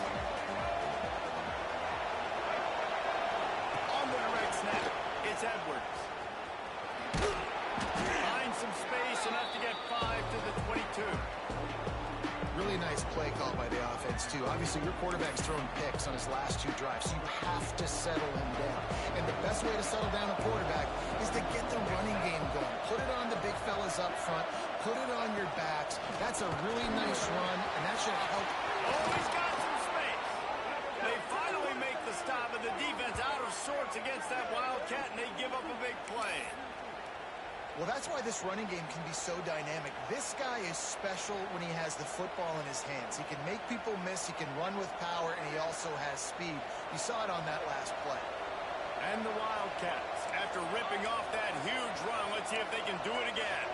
On the direct snap, it's Edwards. Finds some space, enough to get 5 to the 22. Really nice play call by the offense, too. Obviously, your quarterback's thrown picks on his last 2 drives, so you have to settle him down. And the best way to settle down a quarterback is to get the running game going. Put it on the big fellas up front. Put it on your backs. That's a really nice run, and that should help. Oh, he's got some space. They finally make the stop, and the defense out of sorts against that wildcat, and they give up a big play. Well, that's why this running game can be so dynamic. This guy is special when he has the football in his hands. He can make people miss, he can run with power, and he also has speed. You saw it on that last play. And the Wildcats, after ripping off that huge run, let's see if they can do it again.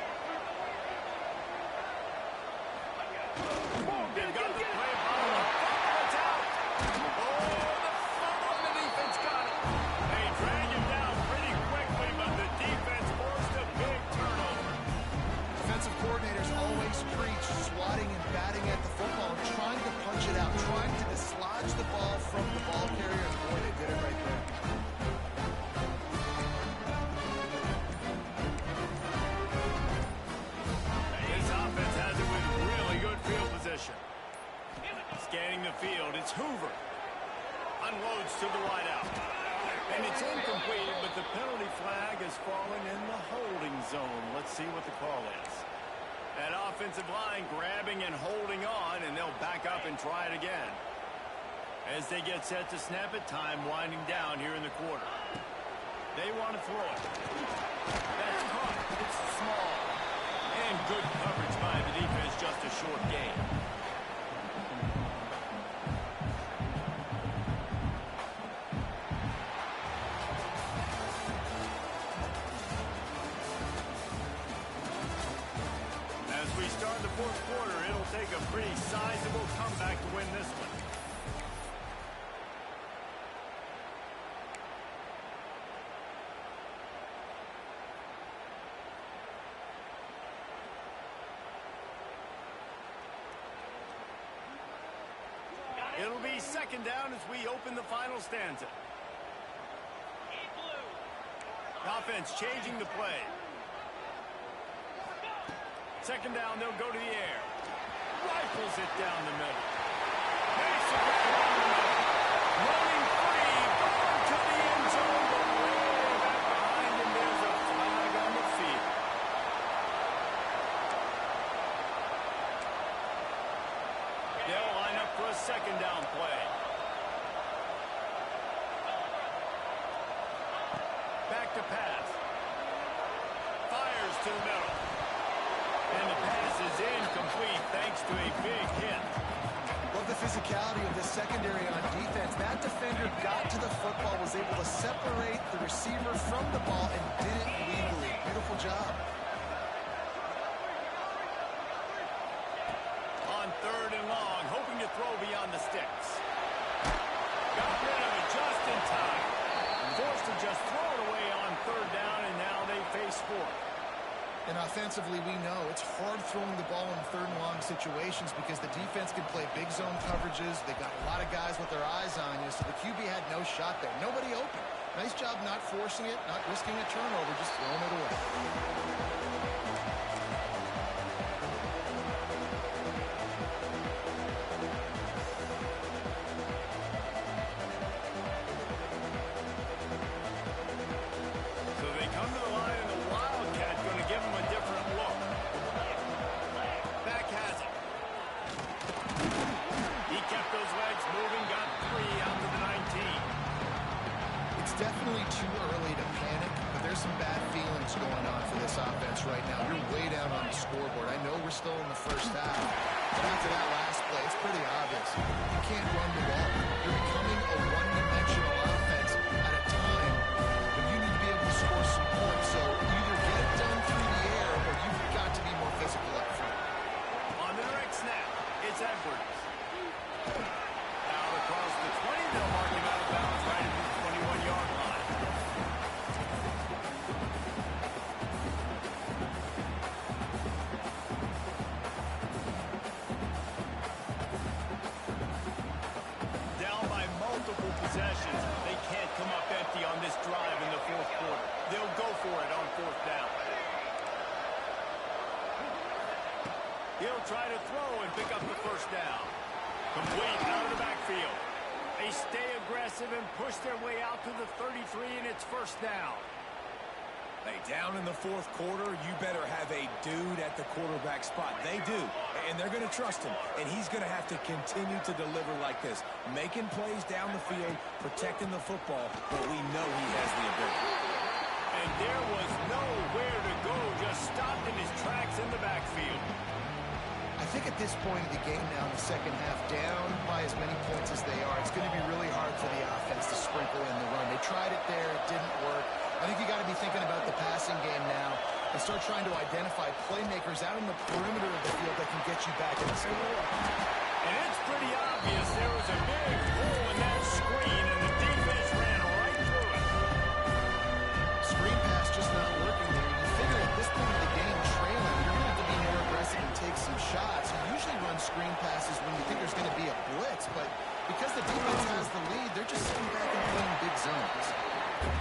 They've got the play ball. It's out. Oh, the fumble, and the defense got it. They Scanning the field, it's Hoover. Unloads to the wideout. And it's incomplete, but the penalty flag has fallen in the holding zone. Let's see what the call is. That offensive line grabbing and holding on, and they'll back up and try it again. As they get set to snap it, time winding down here in the quarter. They want to throw it. That's caught. It's small. And good coverage by the defense, just a short gain. As we start the fourth quarter, it'll take a pretty sizable comeback to win this one. It'll be second down as we open the final stanza. Offense changing the play. Second down, they'll go to the air. Rifles it down the middle. Makes it down the middle. Running free, going to the end zone, but way back behind him, there's a flag on the field. They'll line up for a second down play. Back to pass. Fires to the middle. And the pass is incomplete thanks to a big hit. Love the physicality of this secondary on defense. That defender got to the football, was able to separate the receiver from the ball, and did it legally. Beautiful job. On third and long, hoping to throw beyond the sticks. Got rid of it just in time. Forced to just throw it away on third down, and now they face fourth. And offensively, we know it's hard throwing the ball in third and long situations because the defense can play big zone coverages. They got a lot of guys with their eyes on you, so the QB had no shot there. Nobody open. Nice job not forcing it, not risking a turnover, just throwing it away. Definitely too early to panic, but there's some bad feelings going on for this offense right now. You're way down on the scoreboard. I know we're still in the first half, but after that last play, it's pretty obvious. You can't run the ball. You're becoming a one-dimensional offense at a time when you need to be able to score some points. So either get it done through the air or you've got to be more physical up front. On the direct snap, it's Edwards. Out across the 20, they'll mark him out of bounds right at the 21-yard line. Down by multiple possessions. They can't come up empty on this drive in the fourth quarter. They'll go for it on fourth down. He'll try to throw and pick up the first down. Complete out of the backfield. They stay aggressive and push their way out to the 33, and it's first down. Hey, down in the fourth quarter, you better have a dude at the quarterback spot. They do, and they're going to trust him, and he's going to have to continue to deliver like this, making plays down the field, protecting the football, but we know he has the ability. And there was nowhere to go, just stopped in his tracks in the backfield. I think at this point of the game now, in the second half, down by as many points as they are, it's going to be really hard for the offense to sprinkle in the run. They tried it there. It didn't work. I think you got to be thinking about the passing game now and start trying to identify playmakers out in the perimeter of the field that can get you back in the score. And it's pretty obvious there was a big hole in that screen, and the defense ran right through it. Screen pass just not working there. You figure at this point of the game, trailing, you're going to have to be more aggressive and take some shots. You usually run screen passes when you think there's going to be a blitz, but because the defense has the lead, they're just sitting back and playing big zones.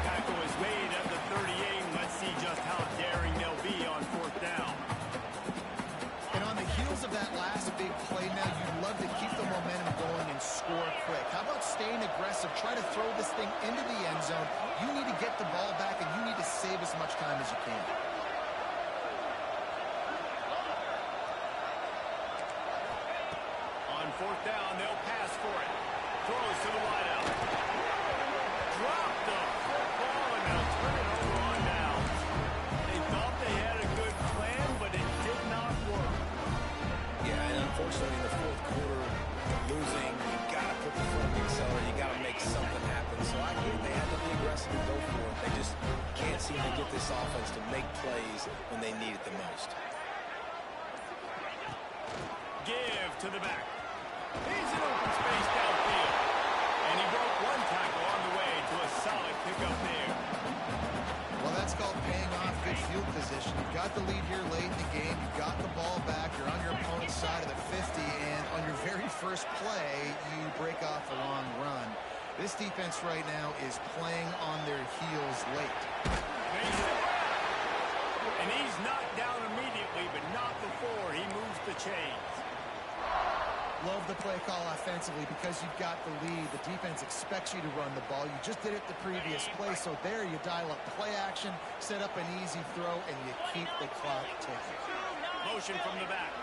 Tackle is made at the 38. Let's see just how daring they'll be on fourth down. And on the heels of that last big play now, you'd love to keep the momentum try to throw this thing into the end zone. You need to get the ball back, and you need to save as much time as you can. On fourth down, they'll pass for it. Throws to the wideout. Drop the football, and they'll turn it over on downs. They thought they had a good plan, but it did not work. Yeah, and unfortunately in the fourth quarter, losing, you got to put the foot on the accelerator. You got to make something happen. So I get they had to be aggressive and go for it. They just can't seem to get this offense to make plays when they need it the most. Give to the back. He's in open space downfield. And he broke one tackle on the way to a solid pickup there. Well, that's called paying off good field position. You've got the lead here late in the game. You've got the ball back. You're on your opponent's side of the 50. And on your very first play, you break off a long run. This defense right now is playing on their heels late. And he's knocked down immediately, but not before he moves the chains. Love the play call offensively because you've got the lead. The defense expects you to run the ball. You just did it the previous play, so there you dial up play action, set up an easy throw, and you keep the clock ticking. Motion from the back.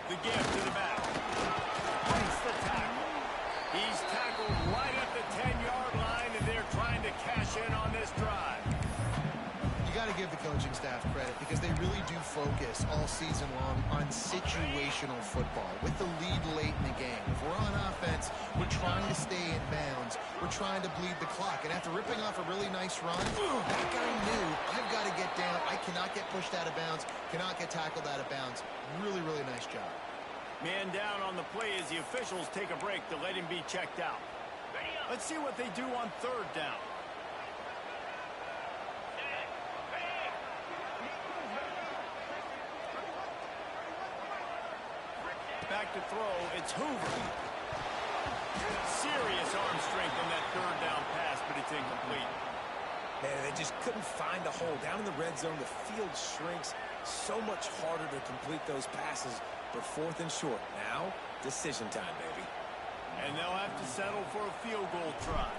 The give to the back. Breaks the tackle. He's tackled right at the 10-yard line, and they're trying to cash in on this drive. You got to give the coaching staff credit because they really do focus all season long on situational football with the lead late in the game. If we're on offense, we're trying to stay in bounds. We're trying to bleed the clock. And after ripping off a really nice run, that guy knew, I've got to get down. I cannot get pushed out of bounds, cannot get tackled out of bounds. Really, really nice job. Man down on the play as the officials take a break to let him be checked out. Let's see what they do on third down. Back to throw, it's Hoover. Serious arm strength on that third down pass, but it's incomplete. Man, they just couldn't find a hole. Down in the red zone, the field shrinks. So much harder to complete those passes. But fourth and short. Now, decision time, baby. And they'll have to settle for a field goal try.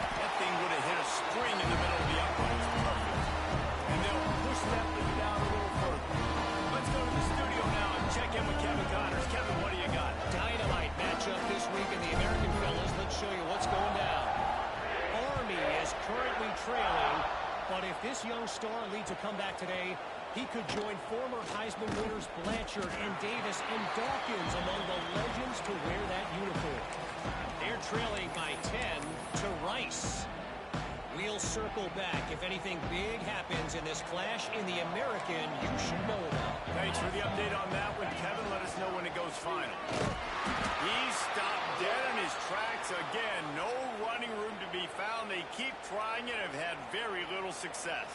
That thing would have hit a spring in the middle of the uprights. Perfect. And they'll push that thing down a little further. Let's go to the studio now and check in with Kevin Connors. Kevin, what do you got? Dynamite matchup this week in the American fellas. Let's show you what's going down. Army is currently trailing, but if this young star leads a comeback today, he could join former Heisman winners Blanchard and Davis and Dawkins among the legends to wear that uniform. They're trailing by 10 to Rice. We'll circle back if anything big happens in this clash in the American you should know about. Thanks for the update on that one, Kevin. Let us know when it goes final. He's stopped dead in his tracks again. No running room to be found. They keep trying it and have had very little success.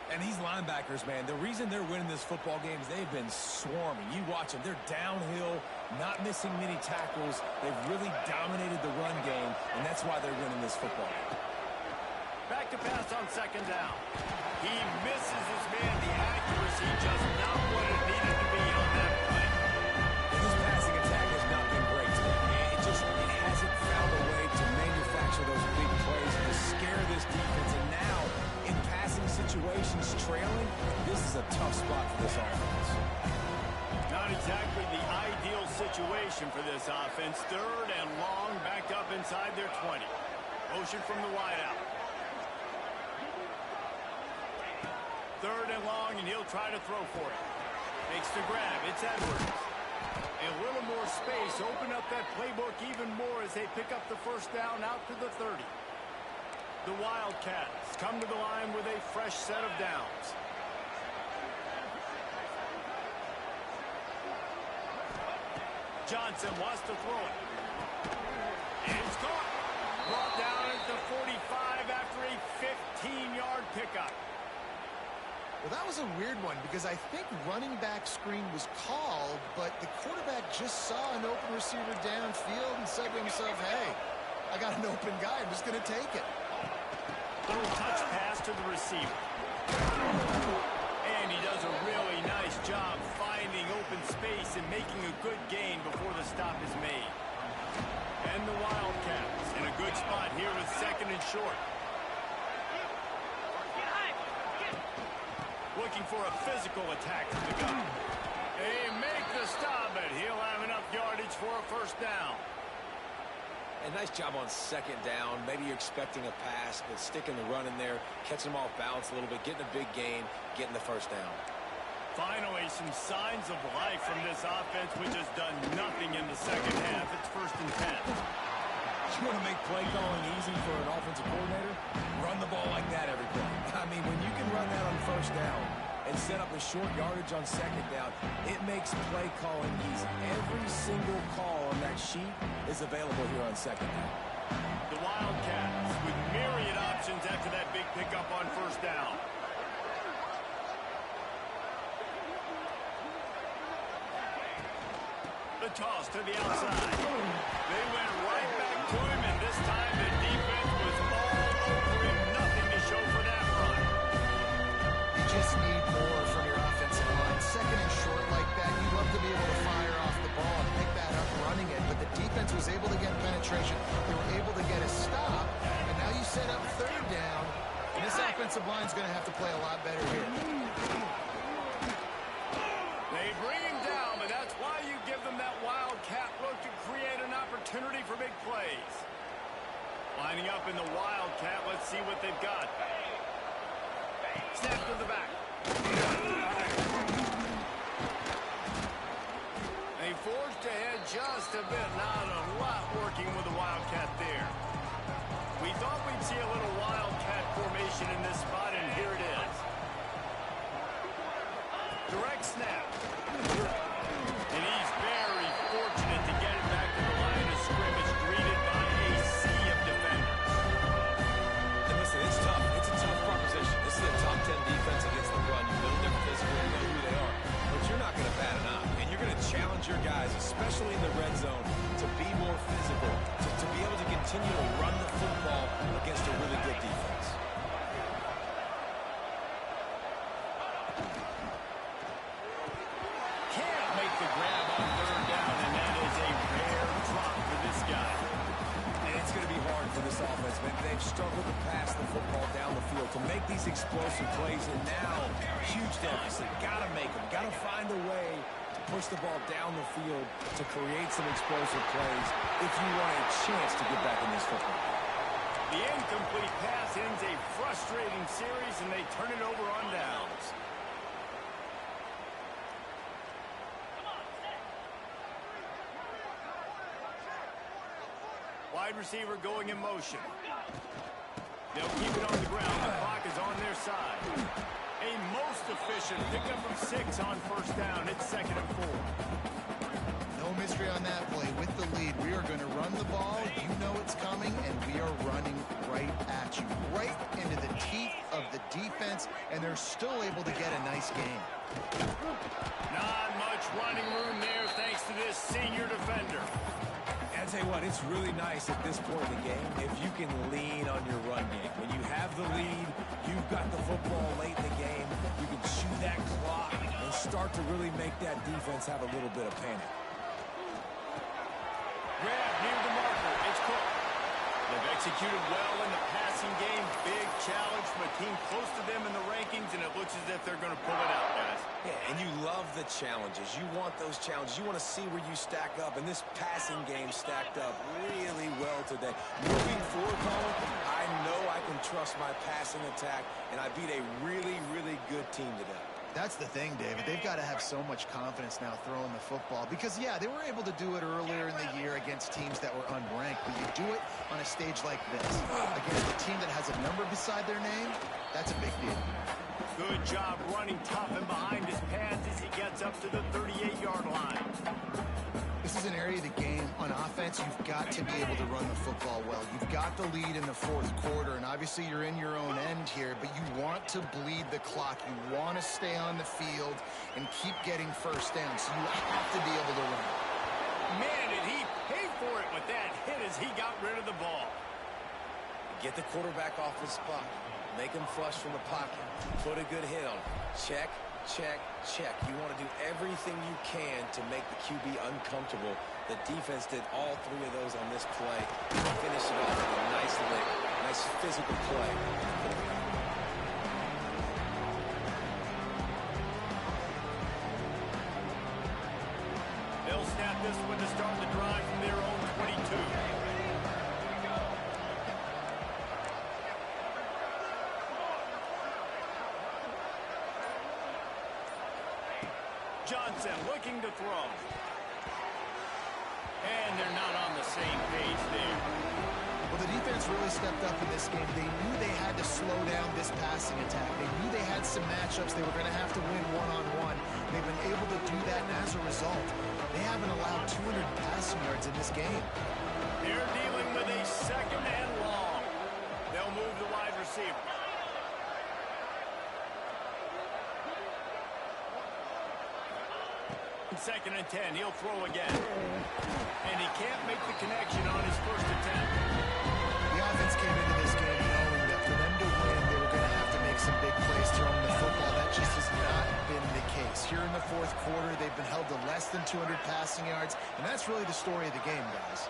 And these linebackers, man, the reason they're winning this football game is they've been swarming. You watch them. They're downhill, not missing many tackles. They've really dominated the run game, and that's why they're winning this football game. Back to pass on second down. He misses his man. The accuracy just not what it needed to be on that play. This passing attack has not been great today. It hasn't found a way to manufacture those big plays to scare this defense. And now, in passing situations, trailing, this is a tough spot for this offense. Not exactly the ideal situation for this offense. Third and long, backed up inside their 20. Motion from the wideout. Third and long, and he'll try to throw for it. Makes the grab. It's Edwards. A little more space. Open up that playbook even more as they pick up the first down out to the 30. The Wildcats come to the line with a fresh set of downs. Johnson wants to throw it. And it's caught. Brought down at the 45 after a 15-yard pickup. Well, that was a weird one because I think running back screen was called, but the quarterback just saw an open receiver downfield and said to himself, hey, I got an open guy. I'm just going to take it. Little touch pass to the receiver. And he does a really nice job finding open space in making a good gain before the stop is made. And the Wildcats in a good spot here with second and short. Looking for a physical attack from the gun. They make the stop, but he'll have enough yardage for a first down. A nice job on second down. Maybe you're expecting a pass, but sticking the run in there, catching them off balance a little bit, getting a big gain, getting the first down. Finally, some signs of life from this offense, which has done nothing in the second half. It's 1st and 10. You want to make play calling easy for an offensive coordinator? Run the ball like that every play. I mean, when you can run that on first down and set up a short yardage on second down, it makes play calling easy. Every single call on that sheet is available here on second down. The Wildcats with myriad options after that big pickup on first down. The toss to the outside. They went right back to him, and this time the defense was all over him. Nothing to show for that run. You just need more from your offensive line. Second and short like that, you'd love to be able to fire off the ball and pick that up running it, but the defense was able to get penetration. They were able to get a stop, and now you set up third down, and this offensive line is going to have to play a lot better here. They bring him down, but that's why you give them that wildcat look to create an opportunity for big plays. Lining up in the wildcat, let's see what they've got. Snap to the back. They forced ahead just a bit. Not a lot working with the wildcat there. We thought we'd see a little wildcat formation in this spot, and here it is. Direct snap. And he's very fortunate to get it back to the line of scrimmage, greeted by a sea of defenders. And listen, it's tough. It's a tough proposition. This is a top 10 defense against the run. You know they're physical. You know who they are. But you're not going to bat an eye. And you're going to challenge your guys, especially in the red zone, to be more physical, to be able to continue to run the football against a really good defense. Can't make the grab on third down, and that is a rare drop for this guy. And it's going to be hard for this offense, man. They've struggled to pass the football down the field to make these explosive plays, and now huge deficit. Got to make them. Got to find a way to push the ball down the field to create some explosive plays if you want a chance to get back in this football. The incomplete pass ends a frustrating series, and they turn it over on downs. Wide receiver going in motion. They'll keep it on the ground. The clock is on their side. A most efficient pickup of 6 on first down. It's 2nd and 4. No mystery on that play. With the lead, we are going to run the ball. You know it's coming, and we are running right at you, right into the teeth of the defense, and they're still able to get a nice game. Not much running room there thanks to this senior defender. I'll tell you what, it's really nice at this point in the game if you can lean on your run game. When you have the lead, you've got the football late in the game, you can chew that clock and start to really make that defense have a little bit of panic. Grab near the marker. It's Cook. They've executed well in the passing game. Big challenge from a team close to them in the rankings, and it looks as if they're going to pull it out, guys. Yeah, and you love the challenges. You want those challenges. You want to see where you stack up, and this passing game stacked up really well today. Moving forward, Colin, I know I can trust my passing attack, and I beat a really, really good team today. That's the thing, David. They've got to have so much confidence now throwing the football because, yeah, they were able to do it earlier in the year against teams that were unranked, but you do it on a stage like this. Against a team that has a number beside their name, that's a big deal. Good job running tough and behind his pads as he gets up to the 38-yard line. This is an area of the game. On offense, you've got to be able to run the football well. You've got the lead in the fourth quarter, and obviously you're in your own end here, but you want to bleed the clock. You want to stay on the field and keep getting first down, so you have to be able to run. Man, did he pay for it with that hit as he got rid of the ball. Get the quarterback off his spot. Make him flush from the pocket. Put a good hit on him. Check, check, check. You want to do everything you can to make the QB uncomfortable. The defense did all three of those on this play. Finish it off with a nice lick, nice physical play. They'll snap this one to start the drive from their own 22. Johnson looking to throw. And they're not on the same page there. Well, the defense really stepped up in this game. They knew they had to slow down this passing attack. They knew they had some matchups they were going to have to win one-on-one. They've been able to do that, and as a result, they haven't allowed 200 passing yards in this game. They're dealing with a second and long. They'll move the wide receiver. Second and 10, he'll throw again. And he can't make the connection on his first attempt. The offense came into this game knowing that for them to win, they were going to have to make some big plays throwing the football. That just has not been the case. Here in the fourth quarter, they've been held to less than 200 passing yards, and that's really the story of the game, guys.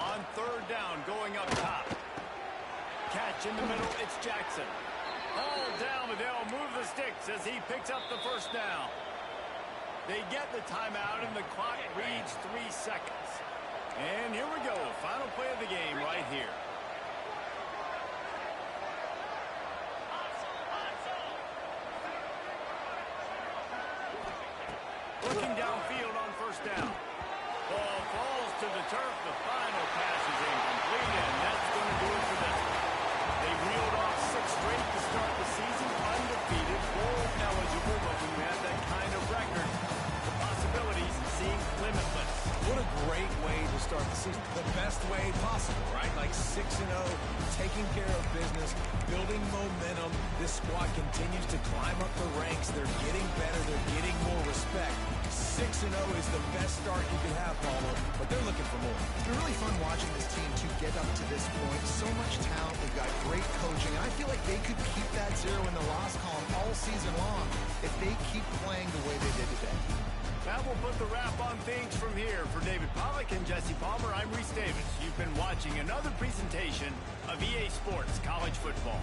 On third down, going up top. Catch in the middle, it's Jackson. All down, but they'll move the sticks as he picks up the first down. They get the timeout, and the clock reads 3 seconds. And here we go, final play of the game right here. Looking downfield on first down. Ball falls to the turf. The final pass is incomplete, and that's going to do it for them. They reeled off 6 straight to start the season, undefeated, bowl eligible, but when you have that kind of record, the possibilities seem limitless. What a great way to start the season. The best way possible, right? Like 6-0, taking care of business, building momentum. This squad continues to climb up the ranks. They're getting better. They're getting more respect. 6-0 is the best start you can have, Paulo, but they're looking for more. It's been really fun watching this team to get up to this point. So much talent. They've got great coaching. And I feel like they could keep that 0 in the loss column all season long if they keep playing the way they did today. That will put the wrap on things from here. For David Pollack and Jesse Palmer, I'm Reese Davis. You've been watching another presentation of EA Sports College Football.